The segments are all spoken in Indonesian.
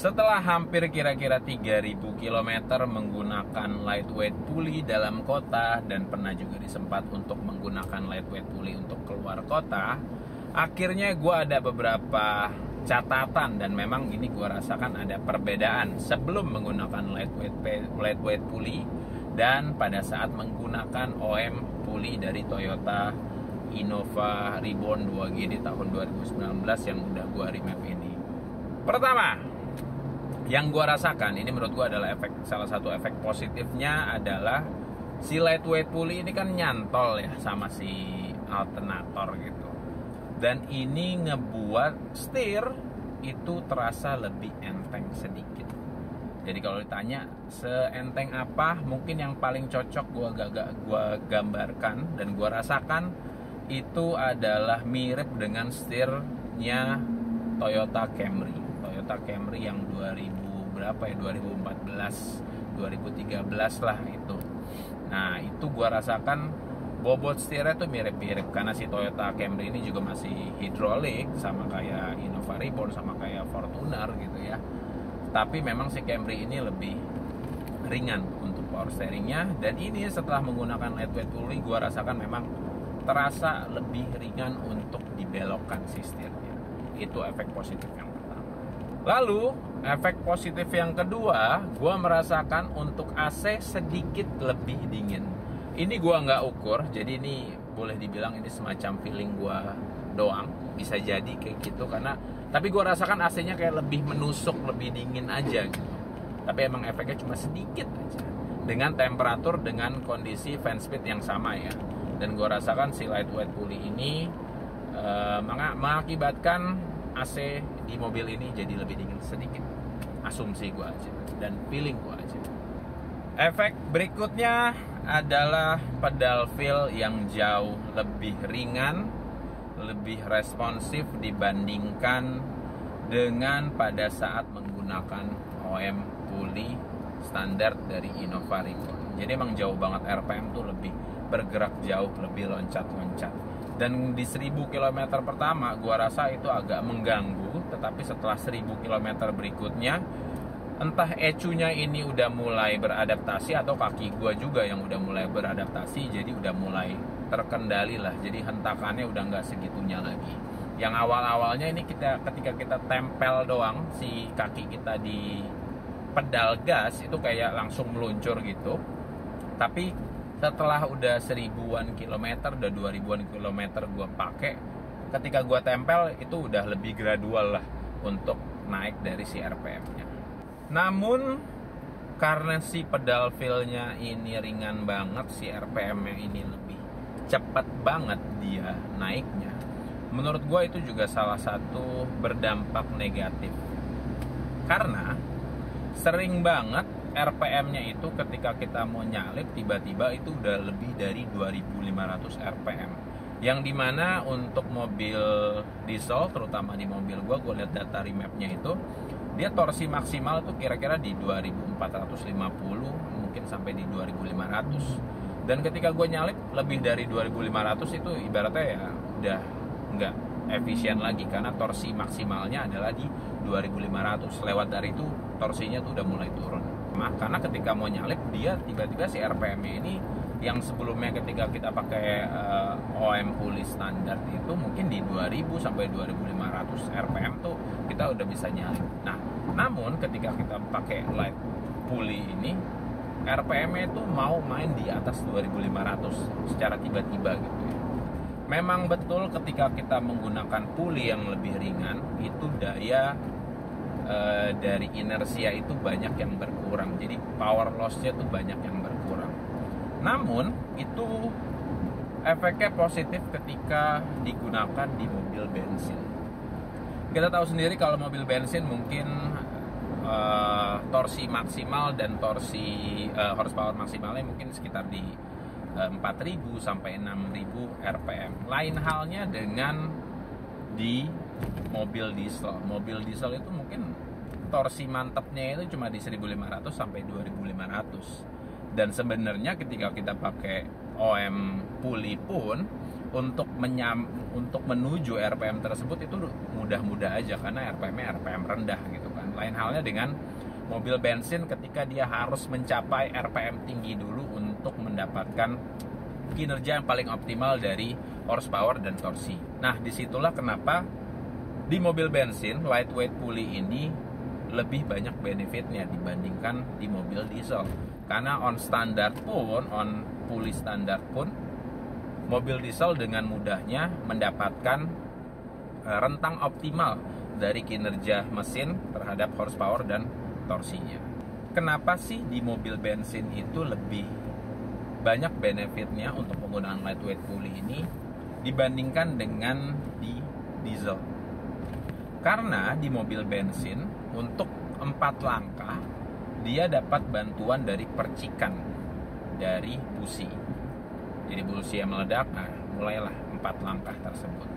Setelah hampir kira-kira 3000 km menggunakan lightweight pulley dalam kota dan pernah juga disempat untuk menggunakan lightweight pulley untuk keluar kota, akhirnya gue ada beberapa catatan dan memang ini gue rasakan ada perbedaan sebelum menggunakan lightweight pulley dan pada saat menggunakan OM pulley dari Toyota Innova Reborn 2G di tahun 2019 yang udah gue remap ini. Pertama, yang gue rasakan ini menurut gue adalah salah satu efek positifnya adalah si lightweight pulley ini kan nyantol ya sama si alternator gitu, dan ini ngebuat setir itu terasa lebih enteng sedikit. Jadi kalau ditanya seenteng apa, mungkin yang paling cocok gue gambarkan dan gue rasakan itu adalah mirip dengan setirnya Toyota Camry yang 2000 berapa ya, 2014 2013 lah itu. Nah itu gua rasakan bobot setirnya tuh mirip-mirip karena si Toyota Camry ini juga masih hidrolik sama kayak Innova Reborn sama kayak Fortuner gitu ya. Tapi memang si Camry ini lebih ringan untuk power steeringnya, dan ini setelah menggunakan lightweight pulley gua rasakan memang terasa lebih ringan untuk dibelokkan si setirnya. Itu efek positif yang pertama. Lalu efek positif yang kedua, gue merasakan untuk AC sedikit lebih dingin. Ini gue nggak ukur, jadi ini boleh dibilang ini semacam feeling gue doang. Bisa jadi kayak gitu karena, tapi gue rasakan AC-nya kayak lebih menusuk, lebih dingin aja gitu. Tapi emang efeknya cuma sedikit aja. Dengan temperatur, dengan kondisi fan speed yang sama ya. Dan gue rasakan si lightweight pulley ini mengakibatkan AC di mobil ini jadi lebih dingin sedikit. Asumsi gue aja dan feeling gue aja. Efek berikutnya adalah pedal feel yang jauh lebih ringan, lebih responsif dibandingkan dengan pada saat menggunakan OM pulley standar dari Innova Reborn. Jadi emang jauh banget, RPM tuh lebih bergerak jauh, lebih loncat-loncat. Dan di 1000 km pertama gua rasa itu agak mengganggu, tetapi setelah 1000 km berikutnya entah ECU-nya ini udah mulai beradaptasi atau kaki gua juga yang udah mulai beradaptasi, jadi udah mulai terkendali lah. Jadi hentakannya udah nggak segitunya lagi. Yang awal-awalnya ini ketika kita tempel doang si kaki kita di pedal gas itu kayak langsung meluncur gitu. Tapi setelah udah 1000-an kilometer, udah 2000-an kilometer gue pakai, ketika gue tempel itu udah lebih gradual lah untuk naik dari si RPM-nya. Namun karena si pedal feel-nya ini ringan banget, si RPM-nya ini lebih cepat banget dia naiknya, menurut gue itu juga salah satu berdampak negatif. Karena sering banget RPM-nya itu ketika kita mau nyalip tiba-tiba itu udah lebih dari 2500 RPM. Yang dimana untuk mobil diesel, terutama di mobil gue lihat data remapnya itu, dia torsi maksimal tuh kira-kira di 2450, mungkin sampai di 2500. Dan ketika gue nyalip lebih dari 2500 itu ibaratnya ya udah nggak efisien lagi karena torsi maksimalnya adalah di 2500. Lewat dari itu torsinya tuh udah mulai turun. Karena ketika mau nyalip dia tiba-tiba si RPM-nya ini yang sebelumnya ketika kita pakai OM pulley standar itu mungkin di 2000 sampai 2500 RPM tuh kita udah bisa nyalip. Nah, namun ketika kita pakai light pulley ini RPM-nya itu mau main di atas 2500 secara tiba-tiba gitu ya. Memang betul ketika kita menggunakan pulley yang lebih ringan itu daya dari inersia itu banyak yang berkurang, jadi power loss-nya tuh banyak yang berkurang. Namun itu efeknya positif ketika digunakan di mobil bensin. Kita tahu sendiri kalau mobil bensin mungkin torsi maksimal dan torsi horsepower maksimalnya mungkin sekitar di 4000 sampai 6000 RPM. Lain halnya dengan di mobil diesel. Mobil diesel itu mungkin torsi mantapnya itu cuma di 1500 sampai 2500. Dan sebenarnya ketika kita pakai OM pulley pun untuk menuju RPM tersebut itu mudah-mudah aja karena RPM-nya RPM rendah gitu kan. kan. Lain halnya dengan mobil bensin ketika dia harus mencapai RPM tinggi dulu untuk mendapatkan kinerja yang paling optimal dari horsepower dan torsi. Nah, disitulah kenapa di mobil bensin lightweight pulley ini lebih banyak benefitnya dibandingkan di mobil diesel. Karena on pulley standar pun mobil diesel dengan mudahnya mendapatkan rentang optimal dari kinerja mesin terhadap horsepower dan torsinya. Kenapa sih di mobil bensin itu lebih banyak benefitnya untuk penggunaan lightweight pulley ini dibandingkan dengan di diesel? Karena di mobil bensin untuk 4 langkah dia dapat bantuan dari percikan dari busi. Jadi busi yang meledak, nah mulailah 4 langkah tersebut.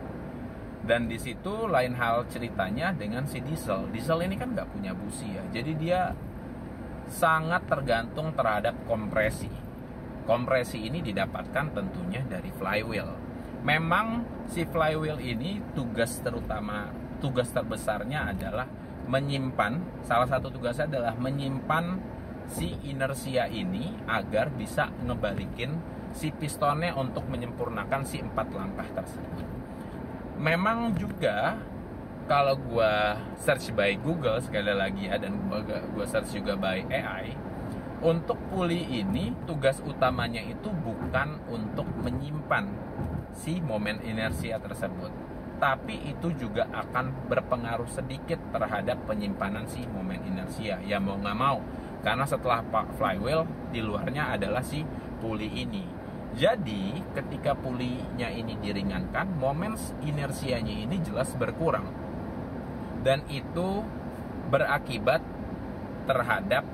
Dan di situ lain hal ceritanya dengan si diesel. Diesel ini kan nggak punya busi ya, jadi dia sangat tergantung terhadap kompresi. Kompresi ini didapatkan tentunya dari flywheel. Memang si flywheel ini tugas terbesarnya adalah menyimpan, salah satu tugasnya adalah menyimpan si inersia ini agar bisa ngebalikin si pistonnya untuk menyempurnakan si 4 langkah tersebut. Memang juga kalau gua search by Google sekali lagi ya, dan gua search juga by AI, untuk pulley ini tugas utamanya itu bukan untuk menyimpan si momen inersia tersebut, tapi itu juga akan berpengaruh sedikit terhadap penyimpanan si momen inersia. Ya mau nggak mau, karena setelah flywheel di luarnya adalah si pulley ini. Jadi ketika pulley-nya ini diringankan, momen inersianya ini jelas berkurang, dan itu berakibat terhadap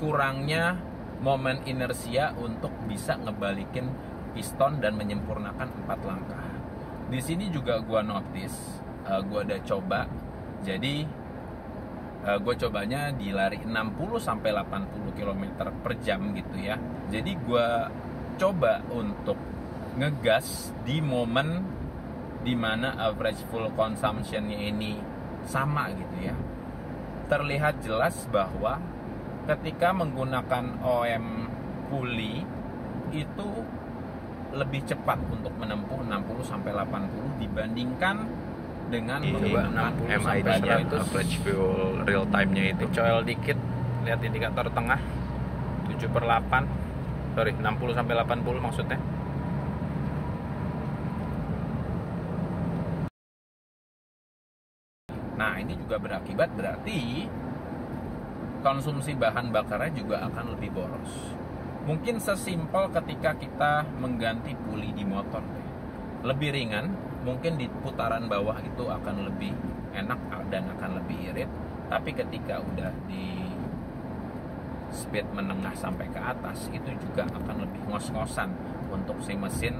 kurangnya momen inersia untuk bisa ngebalikin piston dan menyempurnakan 4 langkah. Di sini juga gue notice, gue udah coba. Jadi gue cobanya di lari 60 sampai 80 km per jam gitu ya. Jadi gue coba untuk ngegas di momen dimana average full consumption-nya ini sama gitu ya. Terlihat jelas bahwa ketika menggunakan OM pulley itu lebih cepat untuk menempuh 60 sampai 80 dibandingkan dengan menggunakan MID-nya itu average fuel real time-nya itu. Coel dikit, lihat indikator tengah 7/8. Sorry, 60 sampai 80 maksudnya. Nah, ini juga berakibat berarti konsumsi bahan bakarnya juga akan lebih boros. Mungkin sesimpel ketika kita mengganti pulley di motor, lebih ringan, mungkin di putaran bawah itu akan lebih enak dan akan lebih irit. Tapi ketika udah di speed menengah sampai ke atas, itu juga akan lebih ngos-ngosan untuk si mesin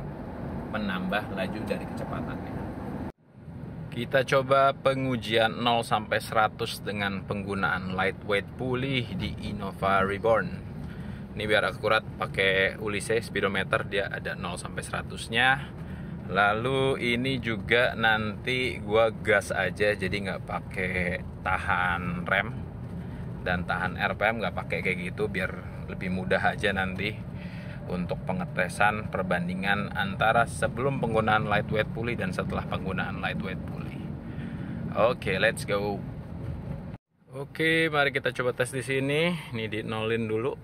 menambah laju dari kecepatannya. Kita coba pengujian 0 sampai 100 dengan penggunaan lightweight pulley di Innova Reborn. Ini biar akurat pakai Ulysses speedometer, dia ada 0 sampai 100-nya. Lalu ini juga nanti gua gas aja, jadi nggak pakai tahan rem dan tahan RPM, nggak pakai kayak gitu, biar lebih mudah aja nanti untuk pengetesan perbandingan antara sebelum penggunaan lightweight pulley dan setelah penggunaan lightweight pulley. Oke, let's go. Oke, mari kita coba tes di sini. Ini di nolin dulu.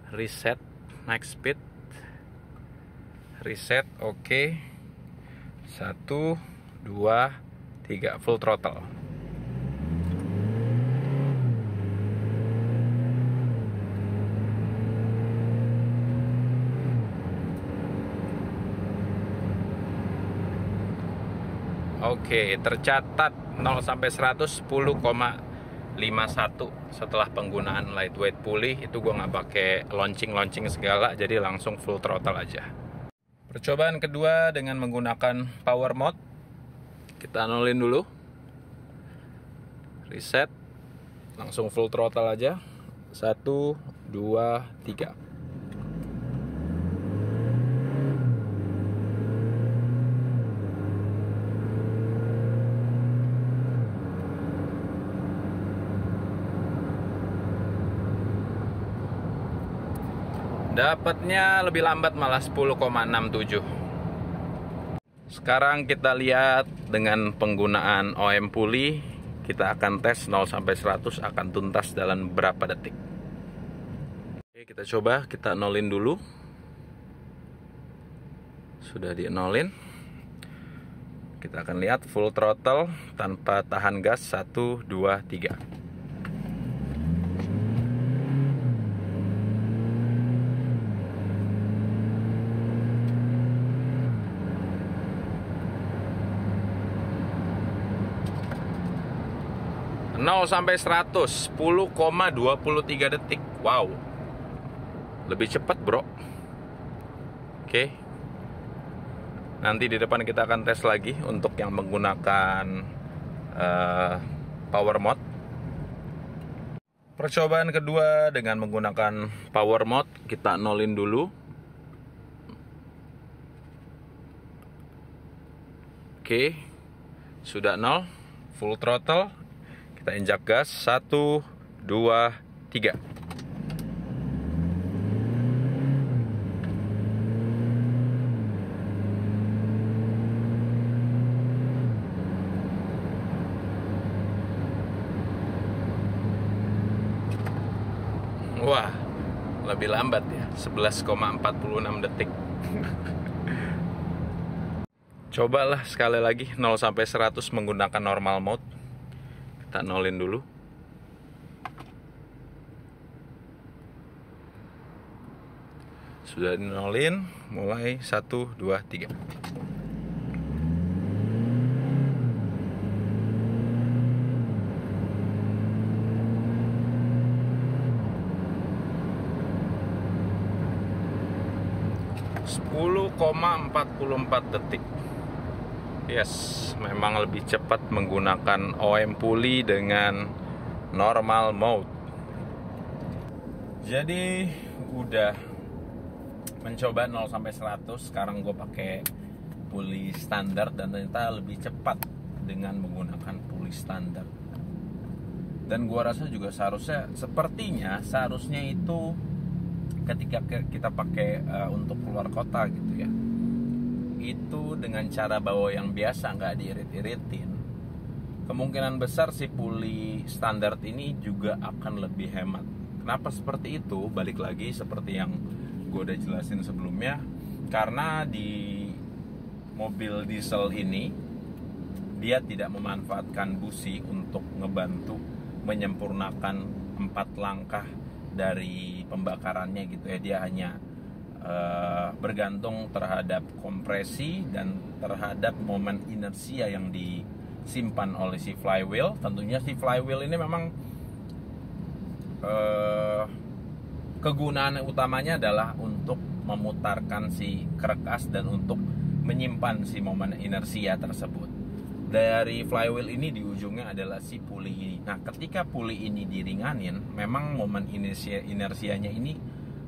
Reset, naik speed. Reset, oke. 1, 2, 3, full throttle. Oke, tercatat 0 sampai 100 10,51 setelah penggunaan lightweight pulley. Itu gue nggak pakai launching segala, jadi langsung full throttle aja. Percobaan kedua dengan menggunakan power mode. Kita nolin dulu. Reset. Langsung full throttle aja. 1, 2, 3. Dapatnya lebih lambat malah 10,67. Sekarang kita lihat dengan penggunaan OM puli, kita akan tes 0 sampai 100 akan tuntas dalam berapa detik. Oke, kita coba, kita nolin dulu. Sudah di nolin. Kita akan lihat full throttle tanpa tahan gas. 1, 2, 3. Nol sampai 100 10,23 detik. Wow, lebih cepat bro. Oke, nanti di depan kita akan tes lagi untuk yang menggunakan power mode. Percobaan kedua dengan menggunakan power mode, kita nolin dulu. Oke, sudah nol, full throttle. Kita injak gas. 1, 2, 3. Wah, lebih lambat ya, 11,46 detik. Cobalah sekali lagi 0 sampai 100 menggunakan normal mode. Kita nolin dulu. Sudah dinolin, mulai 1, 2, 3. ,44 detik. Yes, memang lebih cepat menggunakan OM puli dengan normal mode. Jadi udah mencoba 0 sampai 100, sekarang gue pakai puli standar dan ternyata lebih cepat dengan menggunakan puli standar. Dan gue rasa juga seharusnya itu ketika kita pakai untuk keluar kota gitu ya, itu dengan cara bawa yang biasa, nggak diirit-iritin, kemungkinan besar si puli standar ini juga akan lebih hemat. Kenapa seperti itu? Balik lagi seperti yang gue udah jelasin sebelumnya, karena di mobil diesel ini dia tidak memanfaatkan busi untuk ngebantu menyempurnakan 4 langkah dari pembakarannya gitu ya. Dia hanya bergantung terhadap kompresi dan terhadap momen inersia yang disimpan oleh si flywheel. Tentunya si flywheel ini memang kegunaan utamanya adalah untuk memutarkan si kerekas dan untuk menyimpan si momen inersia tersebut. Dari flywheel ini di ujungnya adalah si puli ini. Nah, ketika puli ini diringanin, memang momen inersianya ini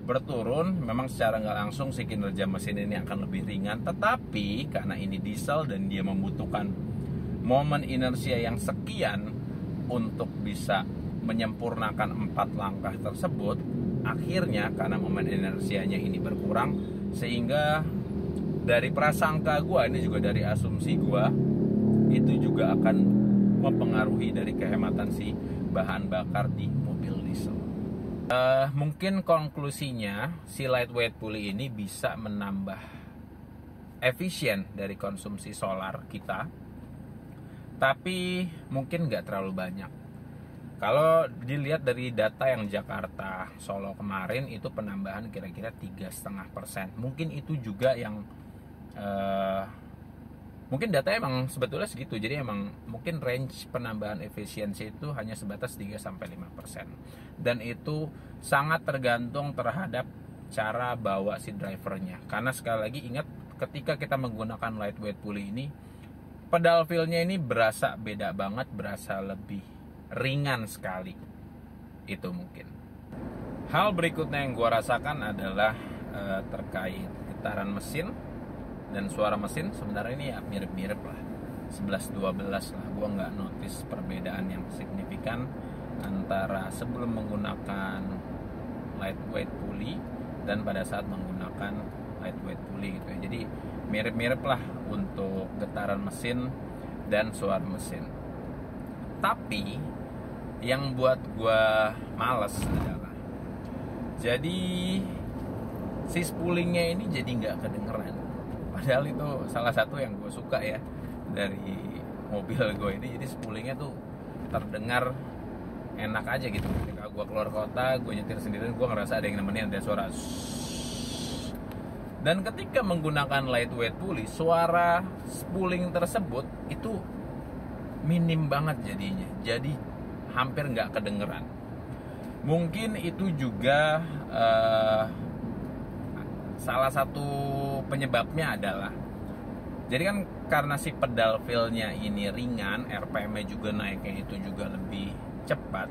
berturun. Memang secara nggak langsung si kinerja mesin ini akan lebih ringan, tetapi karena ini diesel dan dia membutuhkan momen inersia yang sekian untuk bisa menyempurnakan 4 langkah tersebut, akhirnya karena momen inersianya ini berkurang, sehingga dari prasangka gua, ini juga dari asumsi gua, itu juga akan mempengaruhi dari kehematan si bahan bakar di mobil diesel. Mungkin konklusinya si lightweight pulley ini bisa menambah efisien dari konsumsi solar kita, tapi mungkin nggak terlalu banyak. Kalau dilihat dari data yang Jakarta Solo kemarin, itu penambahan kira-kira 3,5%. Mungkin itu juga yang mungkin data emang sebetulnya segitu. Jadi emang mungkin range penambahan efisiensi itu hanya sebatas 3-5%. Dan itu sangat tergantung terhadap cara bawa si drivernya. Karena sekali lagi ingat, ketika kita menggunakan lightweight pulley ini, pedal feel-nya ini berasa beda banget, berasa lebih ringan sekali. Itu mungkin. Hal berikutnya yang gua rasakan adalah terkait getaran mesin dan suara mesin. Sebenarnya ini ya mirip-mirip lah, 11-12 lah. Gua nggak notice perbedaan yang signifikan antara sebelum menggunakan lightweight pulley dan pada saat menggunakan lightweight pulley gitu ya. Jadi mirip-mirip lah untuk getaran mesin dan suara mesin. Tapi yang buat gua males adalah, jadi si spoolingnya ini jadi nggak kedengeran. Padahal itu salah satu yang gue suka ya dari mobil gue ini. Jadi spoolingnya tuh terdengar enak aja gitu. Ketika gue keluar kota, gue nyetir sendirian, gue ngerasa ada yang nemenin, ada suara shhh. Dan ketika menggunakan lightweight pulley, suara spooling tersebut itu minim banget jadinya. Jadi hampir nggak kedengeran. Mungkin itu juga salah satu penyebabnya adalah, jadi kan karena si pedal feel-nya ini ringan, RPM-nya juga naiknya itu juga lebih cepat.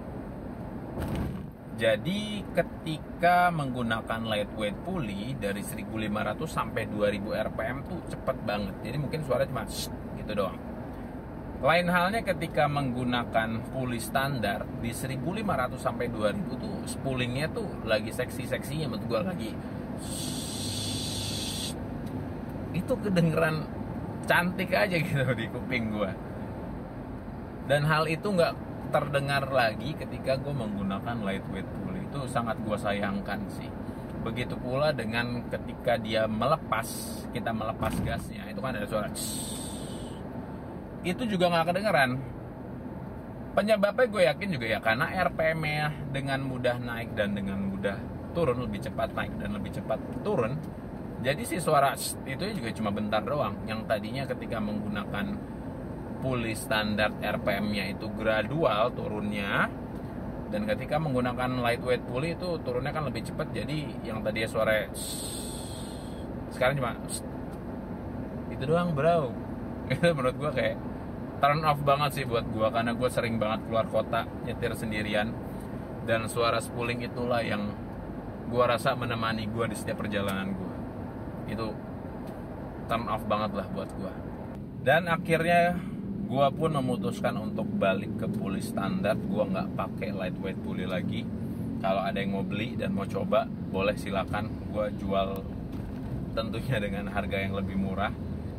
Jadi ketika menggunakan lightweight pulley dari 1500 sampai 2000 RPM tuh cepet banget. Jadi mungkin suara cuma gitu doang. Lain halnya ketika menggunakan pulley standar di 1500 sampai 2000 tuh spoolingnya tuh lagi seksi-seksinya menurut gue, lagi itu kedengeran cantik aja gitu di kuping gue. Dan hal itu nggak terdengar lagi ketika gue menggunakan lightweight pulley. Itu sangat gue sayangkan sih. Begitu pula dengan ketika dia melepas, kita melepas gasnya, itu kan ada suara itu juga nggak kedengeran. Penyebabnya gue yakin juga ya karena RPM-nya dengan mudah naik dan dengan mudah turun, lebih cepat naik dan lebih cepat turun. Jadi si suara itu juga cuma bentar doang. Yang tadinya ketika menggunakan pulley standar RPM-nya itu gradual turunnya, dan ketika menggunakan lightweight pulley itu turunnya kan lebih cepat. Jadi yang tadinya suara sekarang cuma itu doang bro. Itu menurut gue kayak turn off banget sih buat gue, karena gue sering banget keluar kota nyetir sendirian, dan suara spooling itulah yang gue rasa menemani gue di setiap perjalanan gue. Itu turn off banget lah buat gue. Dan akhirnya gue pun memutuskan untuk balik ke pulley standar. Gue nggak pakai lightweight pulley lagi. Kalau ada yang mau beli dan mau coba, boleh silakan. Gue jual tentunya dengan harga yang lebih murah.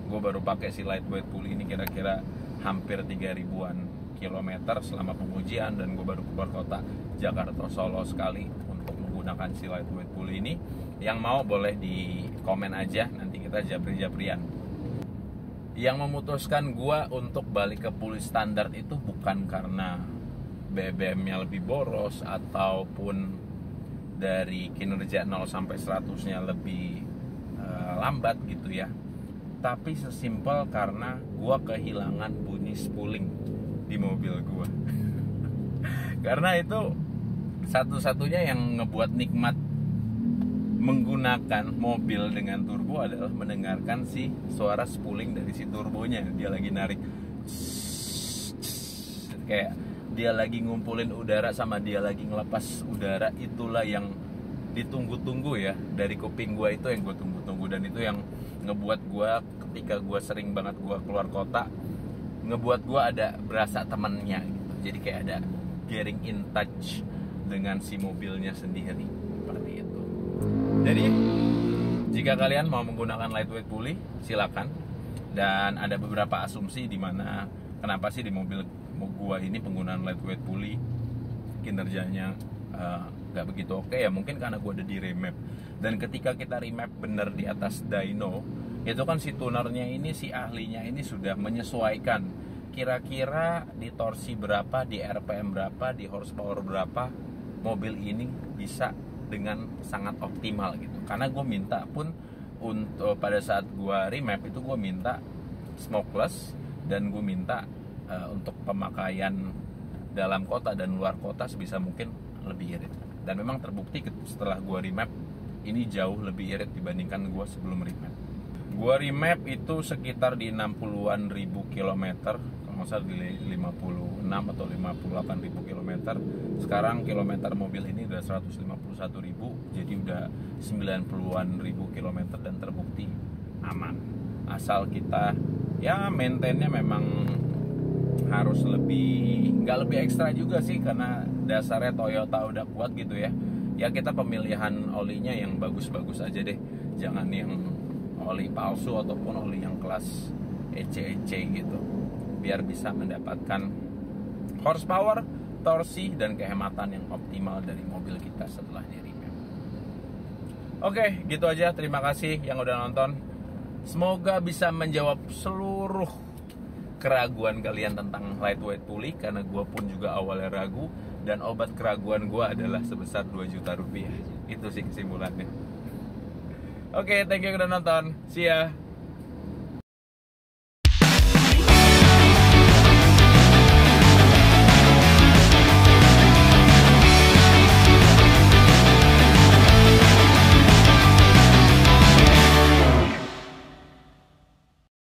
Gue baru pakai si lightweight pulley ini kira-kira hampir 3000-an kilometer selama pengujian, dan gue baru keluar kota Jakarta Solo sekali untuk menggunakan si lightweight pulley ini. Yang mau boleh di komen aja, nanti kita japri-japrian. Yang memutuskan gue untuk balik ke pulley standar itu bukan karena BBM-nya lebih boros ataupun dari kinerja 0 sampai 100-nya lebih lambat gitu ya. Tapi sesimpel karena gue kehilangan bunyi spooling di mobil gue. Karena itu satu-satunya yang ngebuat nikmat menggunakan mobil dengan turbo adalah mendengarkan si suara spooling dari si turbonya. Dia lagi narik, kayak dia lagi ngumpulin udara sama dia lagi ngelepas udara. Itulah yang ditunggu-tunggu ya dari kuping gue, itu yang gue tunggu-tunggu. Dan itu yang ngebuat gue ketika gue sering banget gue keluar kota, ngebuat gue ada berasa temennya gitu. Jadi kayak ada getting in touch dengan si mobilnya sendiri, seperti itu. Jadi jika kalian mau menggunakan lightweight pulley, silakan. Dan ada beberapa asumsi di mana kenapa sih di mobil gua ini penggunaan lightweight pulley kinerjanya gak begitu oke ya. Mungkin karena gua ada di remap, dan ketika kita remap bener di atas dyno, itu kan si tunernya ini, si ahlinya ini sudah menyesuaikan kira-kira di torsi berapa, di RPM berapa, di horsepower berapa mobil ini bisa dengan sangat optimal gitu. Karena gue minta pun untuk pada saat gue remap itu gue minta smokeless, dan gue minta untuk pemakaian dalam kota dan luar kota sebisa mungkin lebih irit. Dan memang terbukti setelah gue remap ini jauh lebih irit dibandingkan gue sebelum remap. Gue remap itu sekitar di 60-an ribu kilometer, kalau nggak salah di 56 atau 58 ribu kilometer. Sekarang kilometer mobil ini udah 151 ribu, jadi udah 90-an ribu kilometer dan terbukti aman. Asal kita ya maintainnya memang harus lebih, nggak lebih ekstra juga sih, karena dasarnya Toyota udah kuat gitu ya. ya kita pemilihan olinya yang bagus-bagus aja deh, jangan yang oli palsu ataupun oli yang kelas EC gitu, biar bisa mendapatkan horsepower, torsi, dan kehematan yang optimal dari mobil kita setelah di revamp. Oke, gitu aja. Terima kasih yang udah nonton. Semoga bisa menjawab seluruh keraguan kalian tentang lightweight pulley, karena gue pun juga awalnya ragu, dan obat keraguan gue adalah sebesar 2 juta rupiah. Itu sih kesimpulannya. Oke, thank you udah nonton. See ya.